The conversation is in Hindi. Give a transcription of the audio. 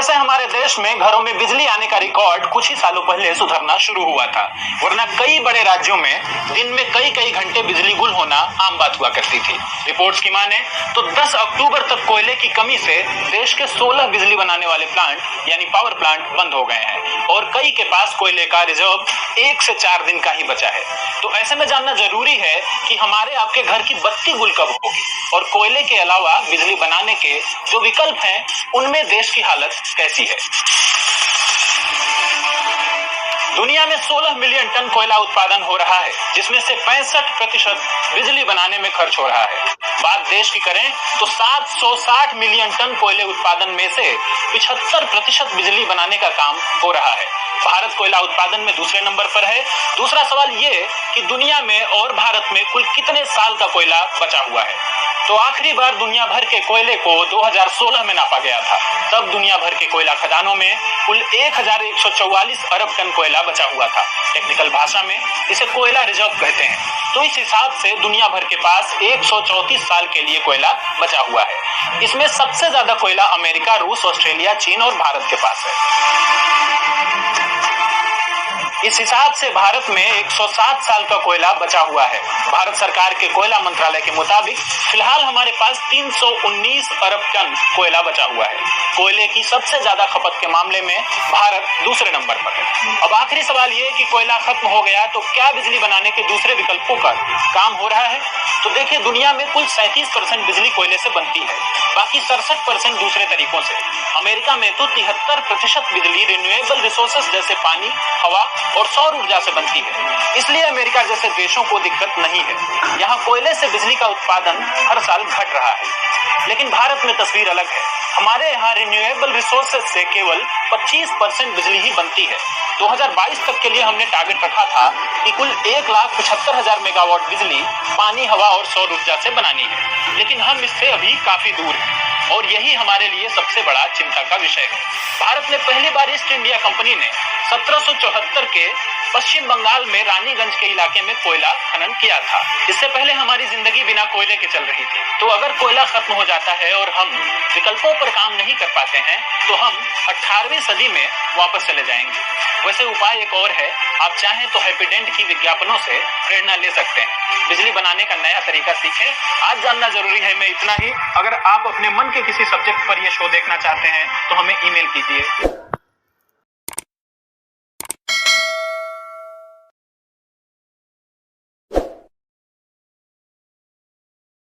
वैसे हमारे देश में घरों में बिजली आने का रिकॉर्ड कुछ ही सालों पहले सुधरना शुरू हुआ था, वरना कई बड़े राज्यों में दिन में कई कई घंटे बिजली गुल होना आम बात हुआ करती थी। रिपोर्ट्स की माने तो 10 अक्टूबर तक कोयले की कमी से देश के 16 बिजली बनाने वाले प्लांट यानी पावर प्लांट बंद हो गए हैं और कई के पास कोयले का रिजर्व 1 से 4 दिन का ही बचा है। तो ऐसे में जानना जरूरी है कि हमारे आपके घर की बत्ती गुल कब होगी और कोयले के अलावा बिजली बनाने के जो विकल्प हैं उनमें देश की हालत कैसी है। दुनिया में 16 मिलियन टन कोयला उत्पादन हो रहा है, जिसमें से 65% बिजली बनाने में खर्च हो रहा है। बात देश की करें तो 760 मिलियन टन कोयले उत्पादन में से 75% बिजली बनाने का काम हो रहा है। भारत कोयला उत्पादन में दूसरे नंबर पर है। दूसरा सवाल ये कि दुनिया में और भारत में कुल कितने साल का कोयला बचा हुआ है। तो आखिरी बार दुनिया भर के कोयले को 2016 में नापा गया था। तब दुनिया भर के कोयला खदानों में कुल 1144 अरब टन कोयला बचा हुआ था। टेक्निकल भाषा में इसे कोयला रिजर्व कहते हैं। तो इस हिसाब से दुनिया भर के पास 134 साल के लिए कोयला बचा हुआ है। इसमें सबसे ज्यादा कोयला अमेरिका, रूस, ऑस्ट्रेलिया, चीन और भारत के पास है। इस हिसाब से भारत में 107 साल का कोयला बचा हुआ है। भारत सरकार के कोयला मंत्रालय के मुताबिक फिलहाल हमारे पास 319 अरब टन कोयला बचा हुआ है। कोयले की सबसे ज्यादा खपत के मामले में भारत दूसरे नंबर पर है। अब आखिरी सवाल ये कि कोयला खत्म हो गया तो क्या बिजली बनाने के दूसरे विकल्पों पर काम हो रहा है। तो देखिए, दुनिया में कुल 37% बिजली कोयले से बनती है, बाकी 67% दूसरे तरीकों से। अमेरिका में तो 73% बिजली रिन्यूएबल रिसोर्सेज जैसे पानी, हवा और सौर ऊर्जा से बनती है। इसलिए अमेरिका जैसे देशों को दिक्कत नहीं है। यहाँ कोयले से बिजली का उत्पादन हर साल घट रहा है। लेकिन भारत में तस्वीर अलग है। हमारे यहाँ रिन्यूएबल रिसोर्सेज से केवल 25% बिजली ही बनती है। 2022 तक के लिए हमने टारगेट रखा था कि कुल 1,75,000 मेगावाट बिजली पानी, हवा और सौर ऊर्जा से बनानी है, लेकिन हम इससे अभी काफी दूर हैं और यही हमारे लिए सबसे बड़ा चिंता का विषय है। भारत ने पहली बार ईस्ट इंडिया कंपनी ने 1774 के पश्चिम बंगाल में रानीगंज के इलाके में कोयला खनन किया था। इससे पहले हमारी जिंदगी बिना कोयले के चल रही थी। तो अगर कोयला खत्म हो जाता है और हम विकल्पों पर काम नहीं कर पाते हैं तो हम 18वीं सदी में वापस चले जाएंगे। वैसे उपाय एक और है, आप चाहें तो हैप्पीडेंट की विज्ञापनों से प्रेरणा ले सकते हैं। बिजली बनाने का नया तरीका सीखें। आज जानना जरूरी है में इतना ही। अगर आप अपने मन के किसी सब्जेक्ट पर यह शो देखना चाहते हैं तो हमें ईमेल कीजिए।